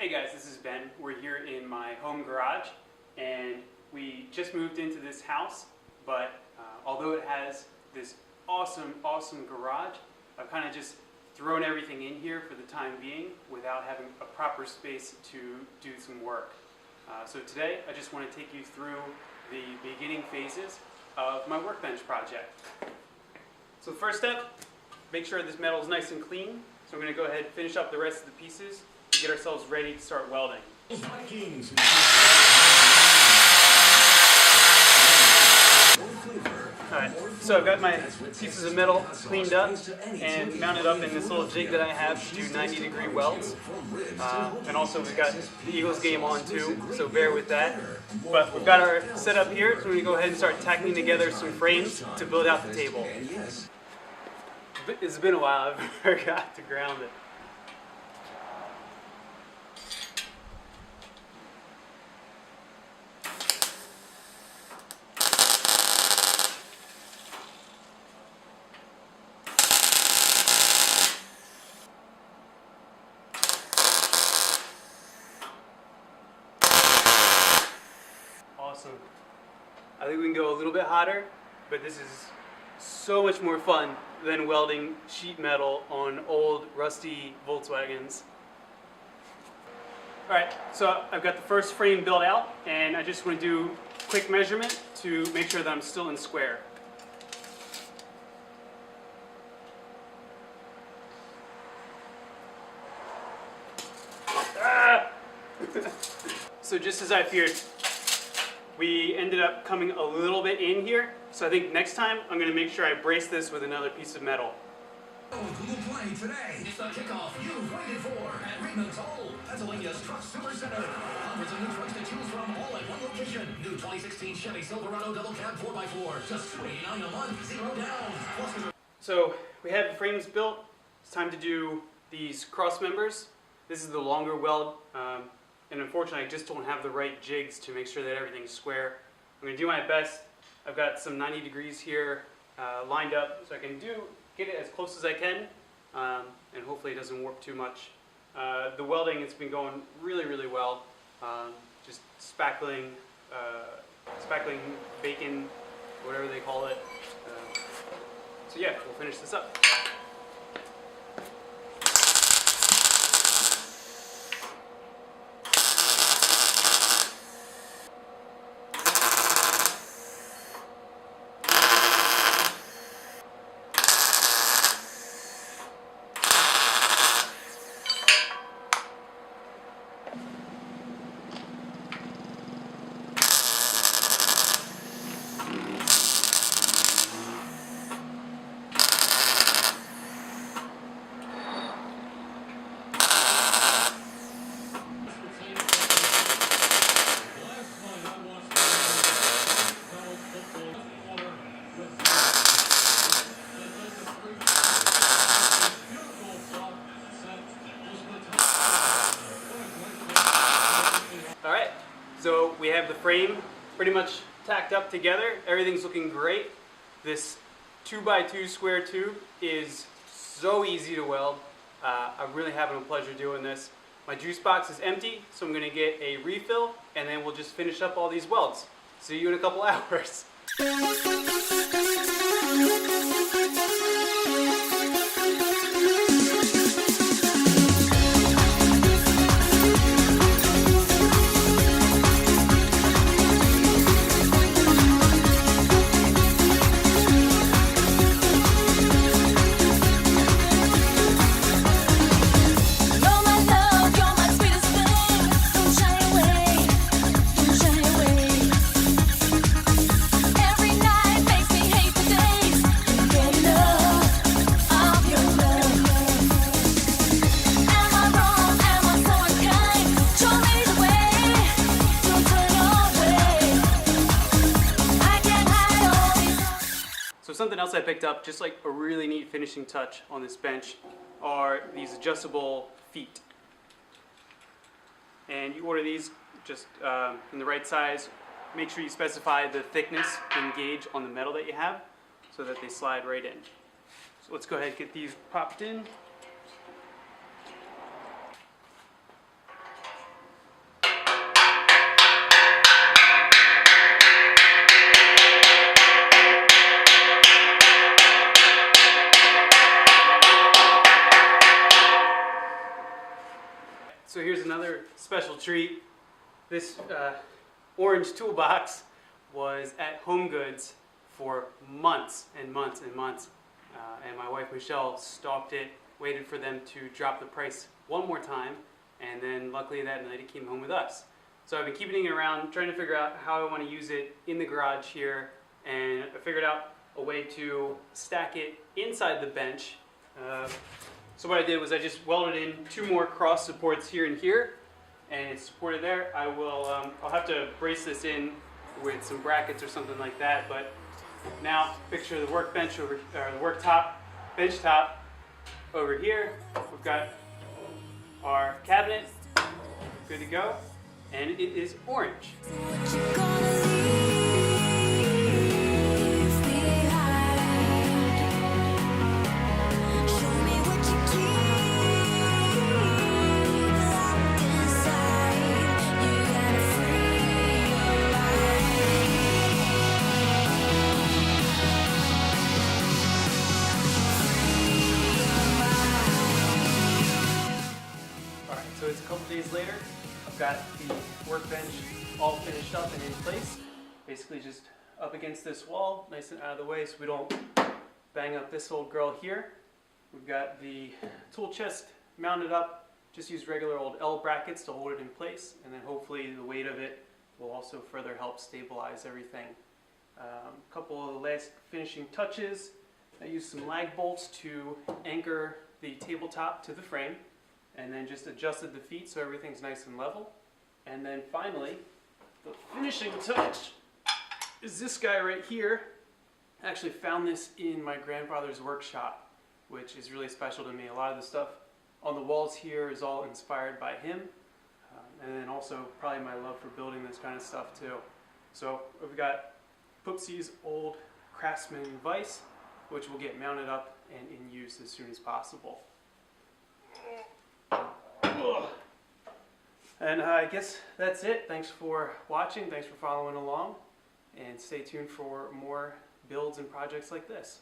Hey guys, this is Ben. We're here in my home garage and we just moved into this house, but although it has this awesome garage, I've kind of just thrown everything in here for the time being without having a proper space to do some work. So today I just want to take you through the beginning phases of my workbench project. So the first step, make sure this metal is nice and clean. So I'm going to go ahead and finish up the rest of the pieces to get ourselves ready to start welding. Alright, so I've got my pieces of metal cleaned up and mounted up in this little jig that I have to do 90-degree welds. And also we've got the Eagles game on too, so bear with that. But we've got our setup here, so we're going to go ahead and start tacking together some frames to build out the table. It's been a while, I forgot to ground it. Awesome. I think we can go a little bit hotter, but this is so much more fun than welding sheet metal on old rusty Volkswagens. Alright, so I've got the first frame built out and I just want to do a quick measurement to make sure that I'm still in square. So just as I feared, we ended up coming a little bit in here, so I think next time I'm going to make sure I brace this with another piece of metal. Who will play today? It's the kickoff you've waited for at Reedman's Toll, Pennsylvania's Truck Super Center. Hundreds of new trucks to choose from, all at one location. New 2016 Chevy Silverado double cab 4x4, just $29 a month, 0 down. So we have the frames built. It's time to do these cross members. This is the longer weld. And unfortunately I just don't have the right jigs to make sure that everything's square. I'm going to do my best. I've got some 90 degrees here lined up so I can get it as close as I can and hopefully it doesn't warp too much. The welding, it's been going really well. Just spackling bacon, whatever they call it. So yeah, we'll finish this up. Alright, so we have the frame pretty much tacked up together. Everything's looking great. This 2x2 square tube is so easy to weld. I'm really having a pleasure doing this. My juice box is empty, so I'm going to get a refill and then we'll just finish up all these welds. See you in a couple hours. So something else I picked up, just like a really neat finishing touch on this bench, are these adjustable feet. And you order these just in the right size. Make sure you specify the thickness and gauge on the metal that you have so that they slide right in. So let's go ahead and get these popped in. So here's another special treat. This orange toolbox was at Home Goods for months and months and months. And my wife Michelle stalked it, waited for them to drop the price one more time, and then luckily that night it came home with us. So I've been keeping it around, trying to figure out how I want to use it in the garage here, and I figured out a way to stack it inside the bench. So what I did was I just welded in 2 more cross supports here and here, and it's supported there. I'll have to brace this in with some brackets or something like that, but now picture the workbench over, or the worktop, bench top over here. We've got our cabinet, good to go, and it is orange. So it's a couple days later. I've got the workbench all finished up and in place. Basically just up against this wall, nice and out of the way so we don't bang up this old girl here. We've got the tool chest mounted up, just use regular old L brackets to hold it in place, and then hopefully the weight of it will also further help stabilize everything. A couple of the last finishing touches. I used some lag bolts to anchor the tabletop to the frame, and then just adjusted the feet so everything's nice and level. And then finally, the finishing touch is this guy right here. I actually found this in my grandfather's workshop, which is really special to me. A lot of the stuff on the walls here is all inspired by him, and then also probably my love for building this kind of stuff too. So we've got Poopsie's old Craftsman vise, which will get mounted up and in use as soon as possible. And I guess that's it. Thanks for watching, thanks for following along, and stay tuned for more builds and projects like this.